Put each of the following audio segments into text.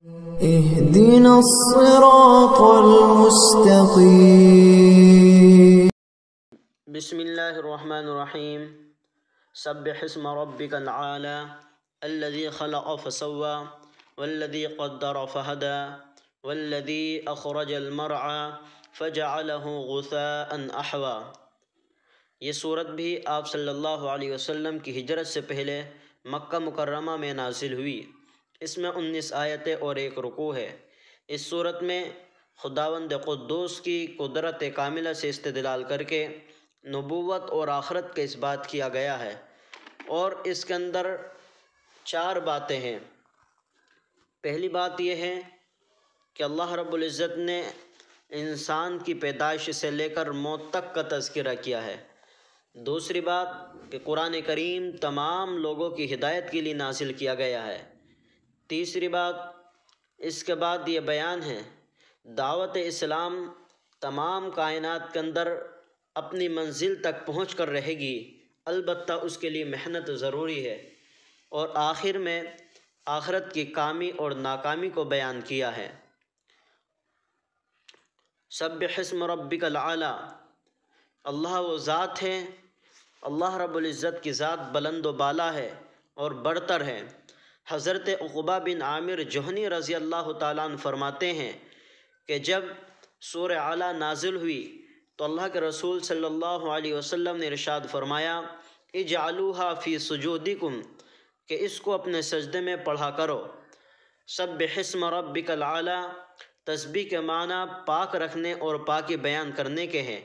اهدنا الصراط المستقيم. بسم اللہ الرحمن الرحیم. سبح اسم ربک العالی الذی خلق فسوى والذی قدر فہدى والذی اخرج المرعى فجعله غثاء احوى. یہ صورت بھی آپ صلی اللہ علیہ وسلم کی ہجرت سے پہلے مکہ مکرمہ میں نازل ہوئی. اس میں 19 آیتیں اور ایک رکوع ہے. اس صورت میں خداوند قدوس کی قدرت کاملہ سے استدلال کر کے نبوت اور آخرت کا اس بات کیا گیا ہے، اور اس کے اندر 4 باتیں ہیں. پہلی بات یہ ہے کہ اللہ رب العزت نے انسان کی پیدائش سے لے کر موت تک کا تذکرہ کیا ہے. دوسری بات کہ قرآن کریم تمام لوگوں کی ہدایت کے لیے نازل کیا گیا ہے. تیسری بات اس کے بعد یہ بیان ہے دعوت اسلام تمام کائنات کے اندر اپنی منزل تک پہنچ کر رہے گی، البتہ اس کے لیے محنت ضروری ہے. اور آخر میں آخرت کی کامی اور ناکامی کو بیان کیا ہے. سبح اسم ربک العالی، اللہ وہ ذات ہے، اللہ رب العزت کی ذات بلند و بالا ہے اور برتر ہے. حضرت عقبہ بن عامر جہنی رضی اللہ تعالیٰ عنہ فرماتے ہیں کہ جب سورہ اعلیٰ نازل ہوئی تو اللہ کے رسول صلی اللہ علیہ وسلم نے ارشاد فرمایا اجعلوها فی سجودکم، کہ اس کو اپنے سجدے میں پڑھا کرو. سبح اسم ربک العالی، تسبیح کے معنی پاک رکھنے اور پاکی بیان کرنے کے ہیں.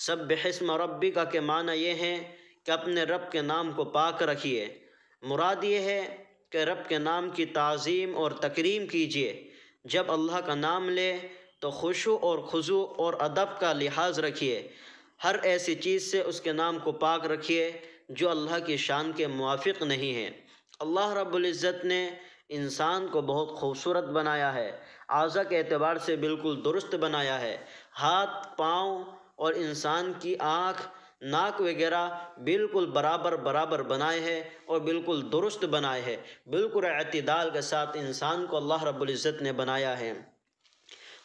سبح اسم ربک کے معنی یہ ہیں کہ اپنے رب کے نام کو پاک رکھیے. مراد یہ ہے کہ رب کے نام کی تعظیم اور تکریم کیجیے. جب اللہ کا نام لے تو خشوع اور خضوع اور ادب کا لحاظ رکھیے. ہر ایسی چیز سے اس کے نام کو پاک رکھیے جو اللہ کی شان کے موافق نہیں ہے. اللہ رب العزت نے انسان کو بہت خوبصورت بنایا ہے، اعضاء کے اعتبار سے بالکل درست بنایا ہے. ہاتھ، پاؤں اور انسان کی آنکھ، ناک وغیرہ بالکل برابر بنائے ہیں اور بالکل درست بنائے ہیں. بالکل اعتدال کے ساتھ انسان کو اللہ رب العزت نے بنایا ہے.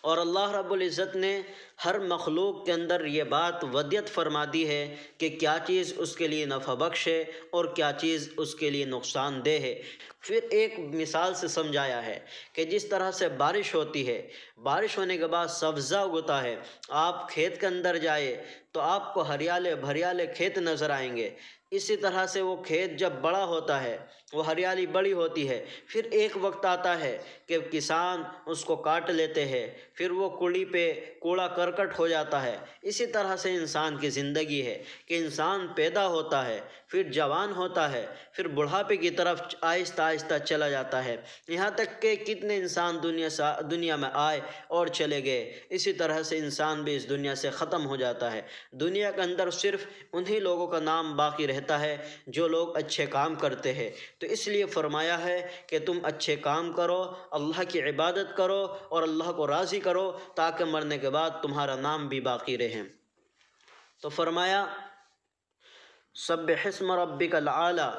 اور اللہ رب العزت نے ہر مخلوق کے اندر یہ بات ودیت فرما دی ہے کہ کیا چیز اس کے لیے نفع بخش ہے اور کیا چیز اس کے لیے نقصان دہ ہے. پھر ایک مثال سے سمجھایا ہے کہ جس طرح سے بارش ہوتی ہے، بارش ہونے کے بعد سبزہ اگتا ہے. آپ کھیت کے اندر جائے تو آپ کو ہریالے بھریالے کھیت نظر آئیں گے. اسی طرح سے وہ کھیت جب بڑا ہوتا ہے، وہ ہریالی بڑی ہوتی ہے، پھر ایک وقت آتا ہے کہ کسان اس کو کاٹ لیتے ہیں، پھر وہ کوڑی پہ کوڑا کرکٹ ہو جاتا ہے. اسی طرح سے انسان کی زندگی ہے کہ انسان پیدا ہوتا ہے، پھر جوان ہوتا ہے، پھر بڑھاپے کی طرف آہستہ آہستہ چلا جاتا ہے، یہاں تک کہ کتنے انسان دنیا میں آئے اور چلے گئے. اسی طرح سے انسان بھی اس دنیا سے ختم ہو جاتا ہے. دنیا کے اندر صرف انہی لوگوں کا نام باقی رہتا ہے جو لوگ اچھے کام کرتے ہیں. تو اس لیے فرمایا ہے کہ تم اچھے کام کرو، اللہ کی عبادت کرو اور اللہ کو راضی کرو تاکہ مرنے کے بعد تمہارا نام بھی باقی رہے. تو فرمایا سبح اسم ربک العالی،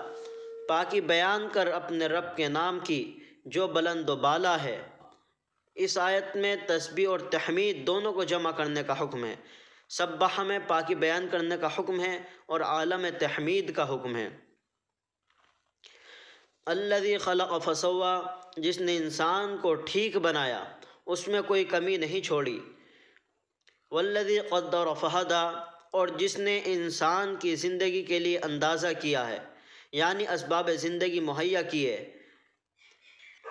پاکی بیان کر اپنے رب کے نام کی جو بلند و بالا ہے. اس آیت میں تسبیح اور تحمید دونوں کو جمع کرنے کا حکم ہے. سبح میں پاکی بیان کرنے کا حکم ہے اور اعلی میں تحمید کا حکم ہے. الذی خلق فسوى، جس نے انسان کو ٹھیک بنایا، اس میں کوئی کمی نہیں چھوڑی. والذی قدر فہدى، اور جس نے انسان کی زندگی کے لیے اندازہ کیا ہے، یعنی اسباب زندگی مہیا کیے.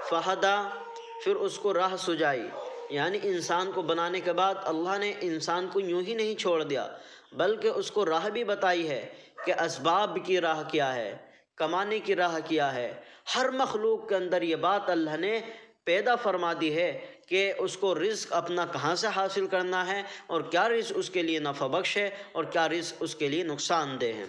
فہدى، پھر اس کو راہ سجائی. یعنی انسان کو بنانے کے بعد اللہ نے انسان کو یوں ہی نہیں چھوڑ دیا، بلکہ اس کو راہ بھی بتائی ہے کہ اسباب کی راہ کیا ہے، کمانے کی راہ کیا ہے. ہر مخلوق کے اندر یہ بات اللہ نے پیدا فرما دی ہے کہ اس کو رزق اپنا کہاں سے حاصل کرنا ہے اور کیا رزق اس کے لیے نفع بخش ہے اور کیا رزق اس کے لیے نقصان دہ ہے.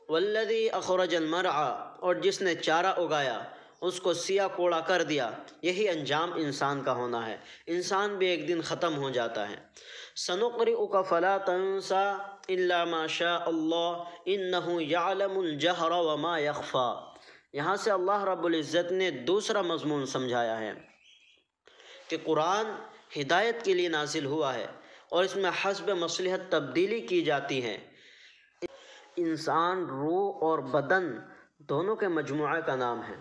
والذی اخرج المرعى، اور جس نے چارہ اگایا، اس کو سیاہ کوڑا کر دیا. یہی انجام انسان کا ہونا ہے. انسان بھی ایک دن ختم ہو جاتا ہے. سنقرئک فلا تنسى الا ما شاء اللہ انہ یعلم الجہر وما یخفی، یہاں سے اللہ رب العزت نے دوسرا مضمون سمجھایا ہے کہ قرآن ہدایت کے لیے نازل ہوا ہے اور اس میں حسب مصلحت تبدیلی کی جاتی ہے۔ انسان روح اور بدن دونوں کے مجموعہ کا نام ہے۔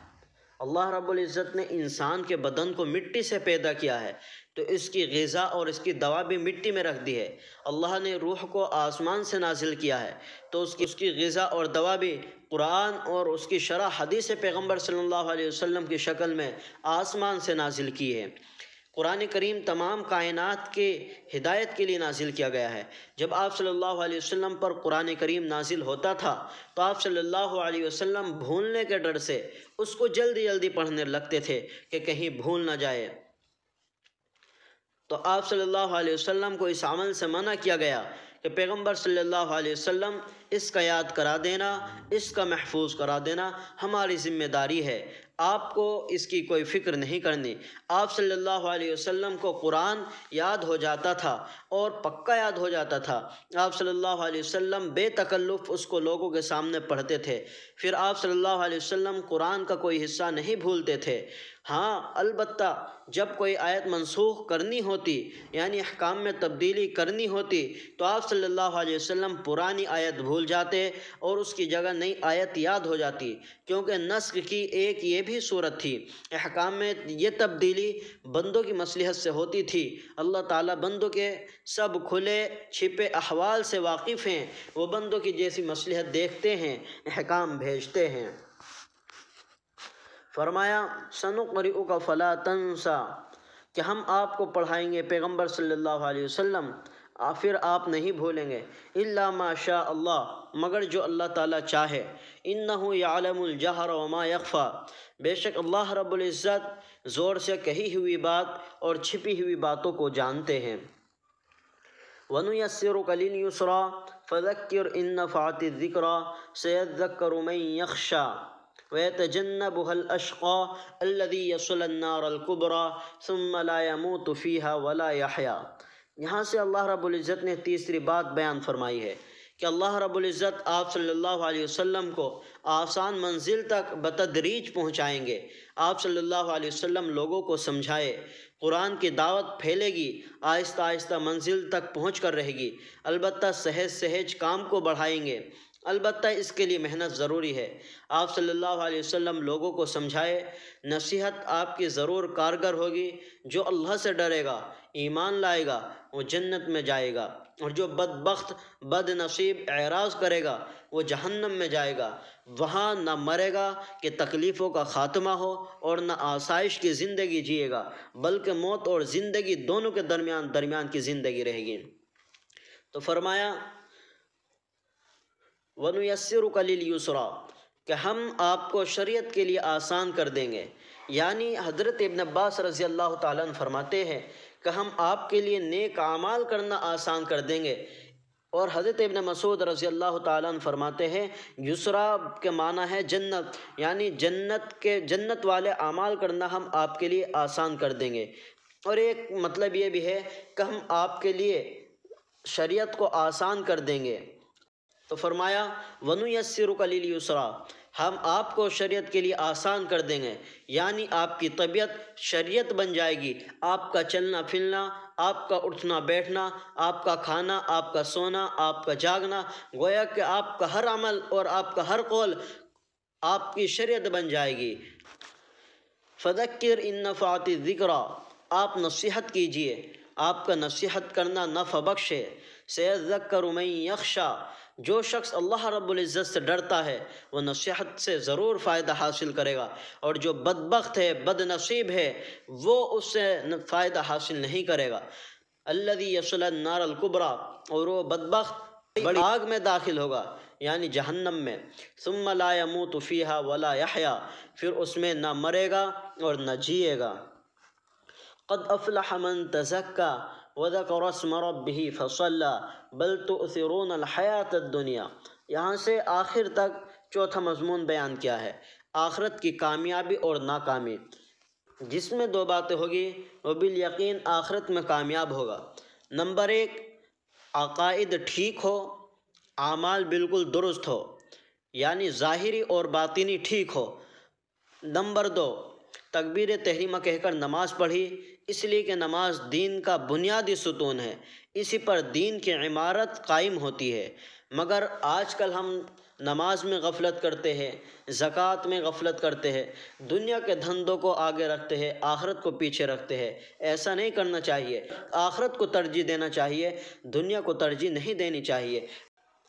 اللہ رب العزت نے انسان کے بدن کو مٹی سے پیدا کیا ہے تو اس کی غذا اور اس کی دوا بھی مٹی میں رکھ دی ہے۔ اللہ نے روح کو آسمان سے نازل کیا ہے تو اس کی غذا اور دوا بھی قرآن اور اس کی شرح حدیث پیغمبر صلی اللہ علیہ وسلم کی شکل میں آسمان سے نازل کی ہے۔ قرآن کریم تمام کائنات کے ہدایت کے لیے نازل کیا گیا ہے۔ جب آپ صلی اللہ علیہ وسلم پر قرآن کریم نازل ہوتا تھا تو آپ صلی اللہ علیہ وسلم بھولنے کے ڈر سے اس کو جلدی جلدی پڑھنے لگتے تھے کہ کہیں بھول نہ جائے، تو آپ صلی اللہ علیہ وسلم کو اس عمل سے منع کیا گیا کہ پیغمبر صلی اللہ علیہ وسلم اس کا یاد کرا دینا، اس کا محفوظ کرا دینا ہماری ذمہ داری ہے، آپ کو اس کی کوئی فکر نہیں کرنی۔ آپ صلی اللہ علیہ وسلم کو قرآن یاد ہو جاتا تھا اور پکا یاد ہو جاتا تھا۔ آپ صلی اللہ علیہ وسلم بے تکلف اس کو لوگوں کے سامنے پڑھتے تھے، پھر آپ صلی اللہ علیہ وسلم قرآن کا کوئی حصہ نہیں بھولتے تھے۔ ہاں البتہ جب کوئی آیت منسوخ کرنی ہوتی یعنی احکام میں تبدیلی کرنی ہوتی تو آپ صلی اللہ علیہ وسلم پرانی آیت بھول جاتے اور اس کی جگہ نئی آیت یاد ہو جاتی، کیونکہ نسخ کی ایک یہ بھی صورت تھی۔ احکام میں یہ تبدیلی بندوں کی مصلحت سے ہوتی تھی۔ اللہ تعالیٰ بندوں کے سب کھلے چھپے احوال سے واقف ہیں، وہ بندوں کی جیسی مصلحت دیکھتے ہیں، احکام بھیجتے ہیں۔ فرمایا سنقرئک فلا تنسا، کہ ہم آپ کو پڑھائیں گے پیغمبر صلی اللہ علیہ وسلم، پھر آپ نہیں بھولیں گے، الا ما شاء اللہ، مگر جو اللہ تعالیٰ چاہے، انہ یعلم الجہر وما یخفی، بے شک اللہ رب العزت زور سے کہی ہوئی بات اور چھپی ہوئی باتوں کو جانتے ہیں۔ وَنُيَسِّرُكَ لِلْيُسْرَىٰ فَذَكِّرْ إِن نَّفَعَتِ الذِّكْرَىٰ سَيَذَّكَّرُ مَن يَخْشَىٰ وَيَتَجَنَّبُهَا الْأَشْقَىٰ الَّذِي يَصْلَى النَّارَ الْكُبْرَىٰ ثُمَّ لَا يَمُوتُ فِيهَا وَلَا يَحْيَىٰ۔ یہاں سے اللہ رب العزت نے تیسری بات بیان فرمائی ہے کہ اللہ رب العزت آپ صلی اللہ علیہ وسلم کو آسان منزل تک بتدریج پہنچائیں گے۔ آپ صلی اللہ علیہ وسلم لوگوں کو سمجھائے، قرآن کی دعوت پھیلے گی، آہستہ آہستہ منزل تک پہنچ کر رہے گی، البتہ سہج سہج کام کو بڑھائیں گے، البتہ اس کے لیے محنت ضروری ہے۔ آپ صلی اللہ علیہ وسلم لوگوں کو سمجھائے، نصیحت آپ کی ضرور کارگر ہوگی۔ جو اللہ سے ڈرے گا، ایمان لائے گا، وہ جنت میں جائے گا، اور جو بدبخت بد نصیب اعراض کرے گا وہ جہنم میں جائے گا۔ وہاں نہ مرے گا کہ تکلیفوں کا خاتمہ ہو اور نہ آسائش کی زندگی جیے گا، بلکہ موت اور زندگی دونوں کے درمیان کی زندگی رہے گی۔ تو فرمایا وَنُيَسِّرُكَ لِلْيُسْرَىٰ، کہ ہم آپ کو شریعت کے لیے آسان کر دیں گے، یعنی حضرت ابن عباس رضی اللہ تعالیٰ عنہ فرماتے ہیں کہ ہم آپ کے لیے نیک اعمال کرنا آسان کر دیں گے، اور حضرت ابن مسعود رضی اللہ تعالیٰ عنہ فرماتے ہیں یسرا کے معنی ہے جنت، یعنی جنت والے اعمال کرنا ہم آپ کے لیے آسان کر دیں گے۔ اور ایک مطلب یہ بھی ہے کہ ہم آپ کے لیے شریعت کو آسان کر دیں گے۔ تو فرمایا وَنُيَسِّرُكَ لِلْيُسْرَىٰ، ہم آپ کو شریعت کے لیے آسان کر دیں گے، یعنی آپ کی طبیعت شریعت بن جائے گی، آپ کا چلنا پھرنا، آپ کا اٹھنا بیٹھنا، آپ کا کھانا، آپ کا سونا، آپ کا جاگنا، گویا کہ آپ کا ہر عمل اور آپ کا ہر قول آپ کی شریعت بن جائے گی۔ فَذَكِّرْ إِن نَّفَعَتِ الذِّكْرَىٰ، آپ نصیحت کیجئے، آپ کا نصیحت کرنا نفع بخش ہے۔ سَيَذَّكَّرُ مَن يَخْشَىٰ، جو شخص اللہ رب العزت سے ڈرتا ہے وہ نصیحت سے ضرور فائدہ حاصل کرے گا، اور جو بدبخت ہے، بد نصیب ہے، وہ اس سے فائدہ حاصل نہیں کرے گا۔ الذی یصلی النار الکبریٰ، اور وہ بدبخت بڑی آگ میں داخل ہوگا یعنی جہنم میں۔ ثم لا یموت فیہا ولا یحییٰ، پھر اس میں نہ مرے گا اور نہ جیے گا۔ قد افلح من تزکیٰ وذکر اسم ربہ فصلی بل تؤثرون الحیاۃ الدنیا۔ یہاں سے آخر تک چوتھا مضمون بیان کیا ہے، آخرت کی کامیابی اور ناکامی، جس میں دو باتیں ہوگی، وہ بالیقین آخرت میں کامیاب ہوگا۔ نمبر 1، عقائد ٹھیک ہو، اعمال بالکل درست ہو، یعنی ظاہری اور باطنی ٹھیک ہو، نمبر 2، تکبیر تحریمہ کہہ کر نماز پڑھی، اس لیے کہ نماز دین کا بنیادی ستون ہے، اسی پر دین کی عمارت قائم ہوتی ہے۔ مگر آج کل ہم نماز میں غفلت کرتے ہیں، زکوٰۃ میں غفلت کرتے ہیں، دنیا کے دھندوں کو آگے رکھتے ہیں، آخرت کو پیچھے رکھتے ہیں۔ ایسا نہیں کرنا چاہیے، آخرت کو ترجیح دینا چاہیے، دنیا کو ترجیح نہیں دینی چاہیے۔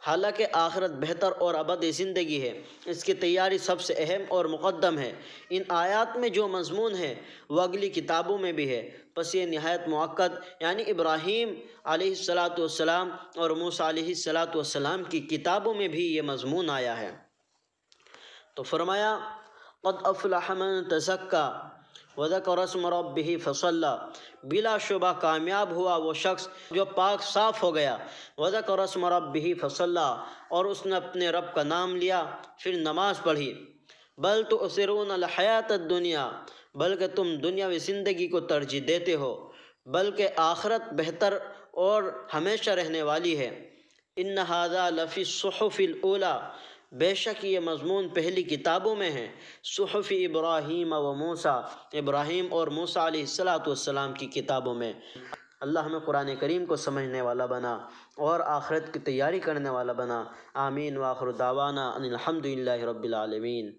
حالانکہ آخرت بہتر اور ابدی زندگی ہے، اس کی تیاری سب سے اہم اور مقدم ہے۔ ان آیات میں جو مضمون ہے وہ اگلی کتابوں میں بھی ہے، پس یہ نہایت مؤکد، یعنی ابراہیم علیہ السلام اور موسیٰ علیہ السلام کی کتابوں میں بھی یہ مضمون آیا ہے۔ تو فرمایا قد افلح من تزکا وذکر اسم ربہ فصلی، بلا شبہ کامیاب ہوا وہ شخص جو پاک صاف ہو گیا، وذکر اسم ربہ فصلی، اور اس نے اپنے رب کا نام لیا پھر نماز پڑھی۔ بل تؤثرون الحیات الدنیا، بلکہ تم دنیاوی زندگی کو ترجیح دیتے ہو، بلکہ آخرت بہتر اور ہمیشہ رہنے والی ہے۔ ان ھذا لفی الصحف الاولی، بے شک یہ مضمون پہلی کتابوں میں ہے، صحف ابراہیم و موسیٰ، ابراہیم اور موسیٰ علیہ السلام کی کتابوں میں۔ اللہ ہمیں قرآن کریم کو سمجھنے والا بنا اور آخرت کی تیاری کرنے والا بنا۔ آمین، وآخر دعوانا ان الحمد للہ رب العالمین۔